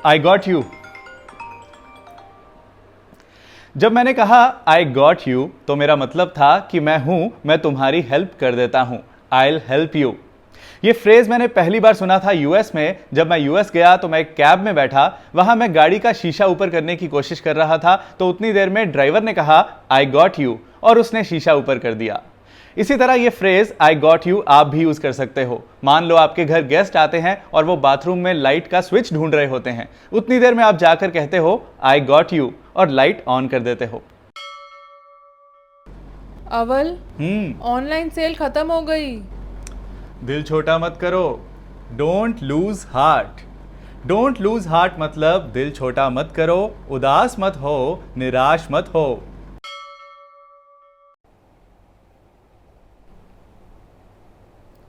I got you. जब मैंने कहा आई गॉट यू तो मेरा मतलब था कि मैं तुम्हारी हेल्प कर देता हूं। I'll help you। ये फ्रेज मैंने पहली बार सुना था यूएस में। जब मैं यूएस गया तो मैं एक कैब में बैठा, वहां मैं गाड़ी का शीशा ऊपर करने की कोशिश कर रहा था, तो उतनी देर में ड्राइवर ने कहा आई गॉट यू और उसने शीशा ऊपर कर दिया। इसी तरह ये फ्रेज आई गॉट यू आप भी यूज कर सकते हो। मान लो आपके घर गेस्ट आते हैं और वो बाथरूम में लाइट का स्विच ढूंढ रहे होते हैं, उतनी देर में आप जाकर कहते हो आई गॉट यू और लाइट ऑन कर देते हो। अवल, ऑनलाइन सेल खत्म हो गई। दिल छोटा मत करो। Don't lose heart. Don't lose heart मतलब दिल छोटा मत करो, उदास मत हो, निराश मत हो।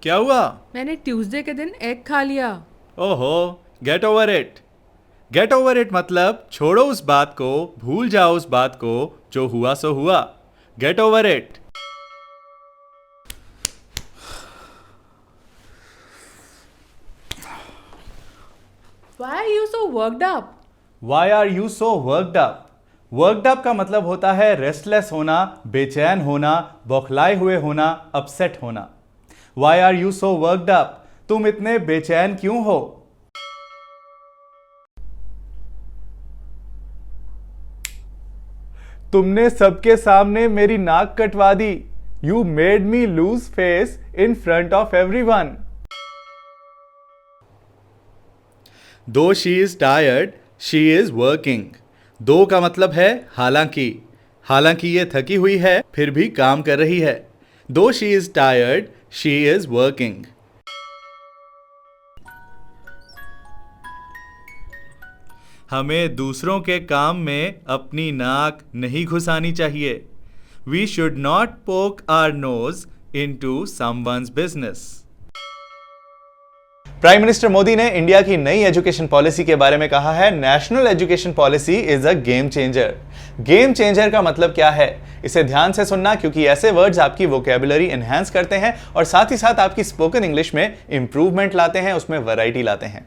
क्या हुआ? मैंने ट्यूसडे के दिन एग खा लिया। ओहो, get over it. Get over it मतलब छोड़ो उस बात को, भूल जाओ उस बात को, जो हुआ सो हुआ। Get over it. Why are you so worked up? Why are you so worked up? Worked up का मतलब होता है रेस्टलेस होना, बेचैन होना, बौखलाए हुए होना, अपसेट होना। Why are you so worked up? तुम इतने बेचैन क्यों हो? तुमने सबके सामने मेरी नाक कटवा दी। You made me lose face in front of everyone. Though she is tired, she is working. दो का मतलब है हालांकि। हालांकि ये थकी हुई है फिर भी काम कर रही है। Though she is tired, she is working. हमें दूसरों के काम में अपनी नाक नहीं घुसानी चाहिए। We should not poke our nose into someone's business. Prime minister Modi ने इंडिया की नई एजुकेशन पॉलिसी के बारे में कहा है, national education policy is a game changer. Game changer का मतलब क्या है, इसे ध्यान से सुनना, क्योंकि ऐसे वर्ड्स आपकी वोकैबुलरी एनहांस करते हैं और साथ ही साथ आपकी स्पोकन इंग्लिश में इंप्रूवमेंट लाते हैं, उसमें वैरायटी लाते हैं।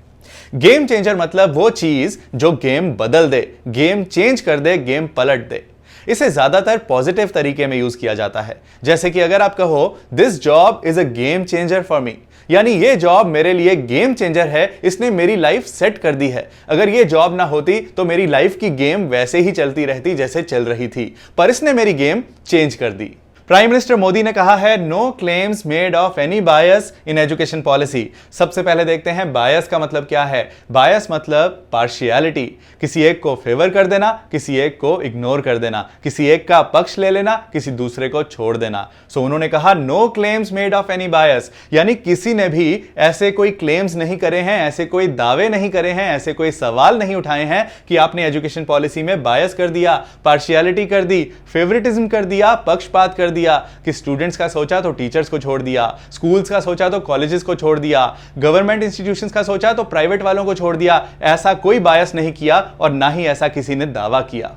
गेम चेंजर मतलब वो चीज जो गेम बदल दे, गेम चेंज कर दे, गेम पलट दे। इसे ज्यादातर पॉजिटिव तरीके में यूज किया जाता है, जैसे कि अगर आप कहो this job is a game changer for me, यानी ये जॉब मेरे लिए गेम चेंजर है, इसने मेरी लाइफ सेट कर दी है। अगर ये जॉब ना होती तो मेरी लाइफ की गेम वैसे ही चलती रहती जैसे चल रही थी, पर इसने मेरी गेम चेंज कर दी। प्राइम मिनिस्टर मोदी ने कहा है no claims made of any bias in education policy. सबसे पहले देखते हैं बायस का मतलब क्या है। बायस मतलब पार्शियलिटी, किसी एक को फेवर कर देना, किसी एक को इग्नोर कर देना, किसी एक का पक्ष ले लेना, किसी दूसरे को छोड़ देना। सो उन्होंने कहा no claims made of any bias, यानी किसी ने भी ऐसे कोई क्लेम्स नहीं करे हैं, ऐसे कोई दावे नहीं करे हैं, ऐसे कोई सवाल नहीं उठाए हैं कि आपने एजुकेशन पॉलिसी में बायस कर दिया, पार्शियलिटी कर दी, फेवरेटिज्म कर दिया, पक्षपात कर दिया, कि स्टूडेंट्स का सोचा तो टीचर्स को छोड़ दिया, स्कूल्स का सोचा तो कॉलेजेस को छोड़ दिया, गवर्नमेंट इंस्टीट्यूशंस का सोचा तो प्राइवेट वालों को छोड़ दिया। ऐसा कोई बायस नहीं किया और ना ही ऐसा किसी ने दावा किया।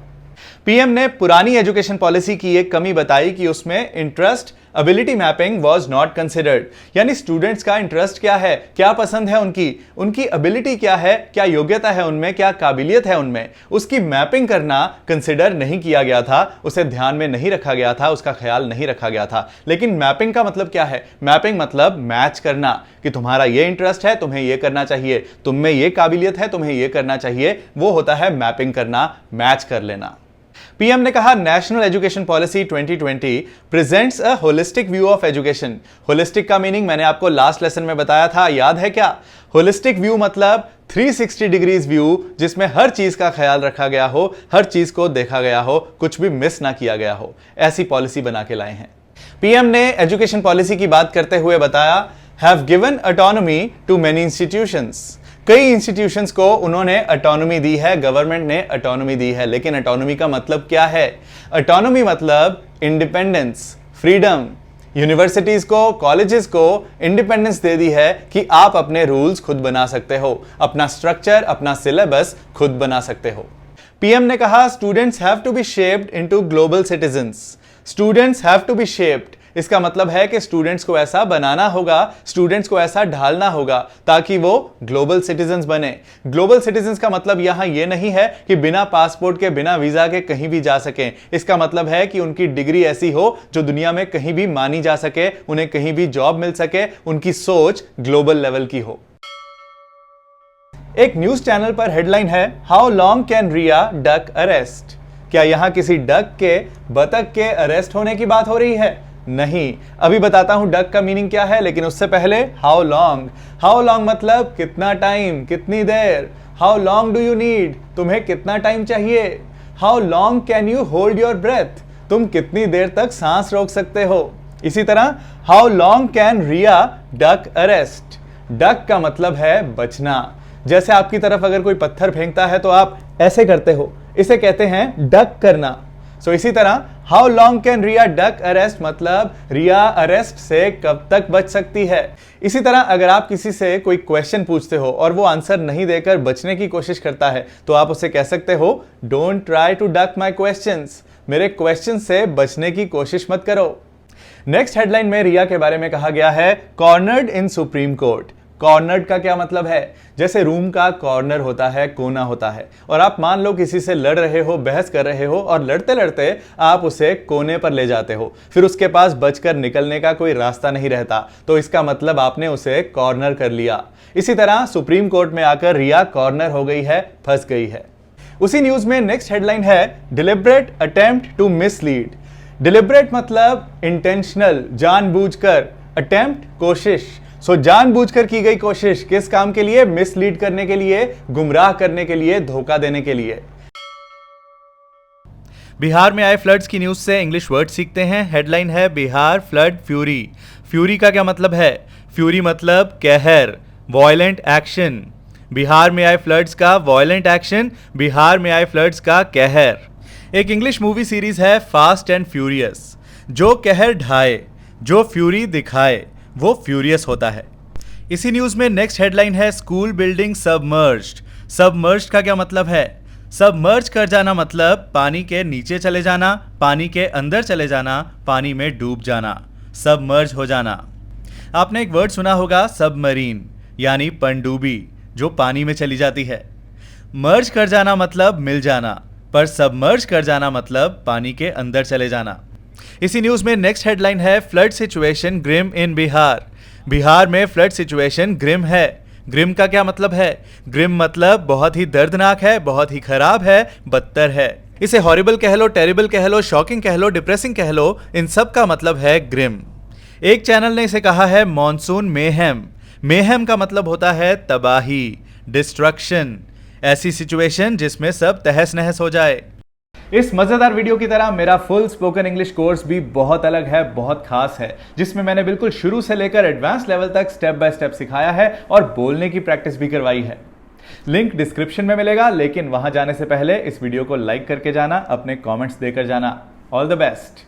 पीएम ने पुरानी एजुकेशन पॉलिसी की एक कमी बताई कि उसमें interest ability mapping was not considered, यानी स्टूडेंट्स का इंटरेस्ट क्या है, क्या पसंद है उनकी एबिलिटी क्या है, क्या योग्यता है उनमें, क्या काबिलियत है उनमें, उसकी मैपिंग करना कंसिडर नहीं किया गया था, उसे ध्यान में नहीं रखा गया था, उसका ख्याल नहीं रखा गया था। लेकिन मैपिंग का मतलब क्या है? मैपिंग मतलब मैच करना, कि तुम्हारा ये इंटरेस्ट है, तुम्हें ये करना चाहिए, तुम में ये काबिलियत है, तुम्हें ये करना चाहिए, वो होता है मैपिंग करना, मैच कर लेना। पीएम ने कहा national education policy 2020 presents a holistic view of education. Holistic का मीनिंग मैंने आपको लास्ट लेसन में बताया था, याद है क्या? होलिस्टिक व्यू मतलब 360 डिग्रीज व्यू, जिसमें हर चीज का ख्याल रखा गया हो, हर चीज को देखा गया हो, कुछ भी मिस ना किया गया हो। ऐसी पॉलिसी बना के लाए हैं। पीएम ने एजुकेशन पॉलिसी की बात करते हुए बताया have given autonomy to many institutions. कई इंस्टीट्यूशंस को उन्होंने ऑटोनॉमी दी है, गवर्नमेंट ने ऑटोनॉमी दी है। लेकिन ऑटोनॉमी का मतलब क्या है? ऑटोनॉमी मतलब इंडिपेंडेंस, फ्रीडम। यूनिवर्सिटीज को, कॉलेजेस को इंडिपेंडेंस दे दी है कि आप अपने रूल्स खुद बना सकते हो, अपना स्ट्रक्चर, अपना सिलेबस खुद बना सकते हो। पीएम ने कहा students have to be shaped into global citizens. Students have to be shaped, इसका मतलब है कि स्टूडेंट्स को ऐसा बनाना होगा, स्टूडेंट्स को ऐसा ढालना होगा ताकि वो ग्लोबल सिटीजन्स बने। ग्लोबल सिटीजन्स का मतलब यहां यह नहीं है कि बिना पासपोर्ट के, बिना वीजा के कहीं भी जा सकें। इसका मतलब है कि उनकी डिग्री ऐसी हो जो दुनिया में कहीं भी मानी जा सके, उन्हें कहीं भी जॉब मिल सके, उनकी सोच ग्लोबल लेवल की हो। एक न्यूज चैनल पर हेडलाइन है, how long can Rhea duck arrest. क्या यहां किसी डक के, बतख के अरेस्ट होने की बात हो रही है? नहीं, अभी बताता हूं डक का मीनिंग क्या है, लेकिन उससे पहले हाउ लॉन्ग। हाउ लॉन्ग मतलब कितना टाइम, कितनी देर। How long do you need, तुम्हें कितना टाइम चाहिए। How long can you hold your breath, तुम कितनी देर तक सांस रोक सकते हो। इसी तरह how long can Rhea duck arrest. Duck का मतलब है बचना। जैसे आपकी तरफ अगर कोई पत्थर फेंकता है तो आप ऐसे करते हो, इसे कहते हैं डक करना। सो इसी तरह how long can Rhea duck arrest मतलब रिया अरेस्ट से कब तक बच सकती है। इसी तरह अगर आप किसी से कोई क्वेश्चन पूछते हो और वो आंसर नहीं देकर बचने की कोशिश करता है तो आप उसे कह सकते हो, don't try to duck my questions, मेरे क्वेश्चन से बचने की कोशिश मत करो। नेक्स्ट हेडलाइन में रिया के बारे में कहा गया है, कॉर्नर्ड इन सुप्रीम कोर्ट। कॉर्नर्ड का क्या मतलब है? जैसे रूम का कॉर्नर होता है, कोना होता है, और आप मान लो किसी से लड़ रहे हो, बहस कर रहे हो, और लड़ते लड़ते आप उसे कोने पर ले जाते हो, फिर उसके पास बचकर निकलने का कोई रास्ता नहीं रहता, तो इसका मतलब आपने उसे कॉर्नर कर लिया। इसी तरह सुप्रीम कोर्ट में आकर रिया कॉर्नर हो गई है, फंस गई है। उसी न्यूज में नेक्स्ट हेडलाइन है, डिलिब्रेट अटेम्प्ट टू मिसलीड। डिलिब्रेट मतलब इंटेंशनल, जानबूझकर, अटेम्प्ट कोशिश। सो जानबूझकर की गई कोशिश, किस काम के लिए? मिसलीड करने के लिए, गुमराह करने के लिए, धोखा देने के लिए। बिहार में आए फ्लड्स की न्यूज से इंग्लिश वर्ड सीखते हैं। हेडलाइन है, बिहार फ्लड फ्यूरी। फ्यूरी का क्या मतलब है? फ्यूरी मतलब कहर, वॉयलेंट एक्शन। बिहार में आए फ्लड्स का वॉयलेंट एक्शन, बिहार में आए फ्लड्स का कहर। एक इंग्लिश मूवी सीरीज है फास्ट एंड फ्यूरियस। जो कहर ढाए, जो फ्यूरी दिखाए, वो फ्यूरियस होता है। इसी न्यूज में नेक्स्ट हेडलाइन है, स्कूल बिल्डिंग सबमर्ज्ड। सबमर्ज्ड का क्या मतलब है? सबमर्ज कर जाना मतलब पानी के नीचे चले जाना, पानी के अंदर चले जाना, पानी में डूब जाना, सबमर्ज हो जाना। आपने एक वर्ड सुना होगा, सबमरीन, यानी पनडुब्बी, जो पानी में चली जाती है। मर्ज कर जाना मतलब मिल जाना, पर सबमर्ज कर जाना मतलब पानी के अंदर चले जाना। इसी न्यूज में नेक्स्ट हेडलाइन है, फ्लड सिचुएशन ग्रिम इन बिहार। बिहार में फ्लड सिचुएशन ग्रिम है। ग्रिम का क्या मतलब है? ग्रिम मतलब बहुत ही दर्दनाक है, बहुत ही खराब है, बदतर है। इसे हॉरिबल कह लो, टेरिबल कह लो, शॉकिंग कह लो, डिप्रेसिंग कह लो, इन सब का मतलब है ग्रिम। एक चैनल ने इसे कहा है मॉनसून मेहम। मेहम का मतलब होता है तबाही, डिस्ट्रक्शन, ऐसी सिचुएशन जिसमें सब तहस नहस हो जाए। इस मजेदार वीडियो की तरह मेरा फुल स्पोकन इंग्लिश कोर्स भी बहुत अलग है, बहुत खास है, जिसमें मैंने बिल्कुल शुरू से लेकर एडवांस लेवल तक स्टेप बाय स्टेप सिखाया है और बोलने की प्रैक्टिस भी करवाई है। लिंक डिस्क्रिप्शन में मिलेगा, लेकिन वहां जाने से पहले इस वीडियो को लाइक करके जाना, अपने कमेंट्स देकर जाना। All the best.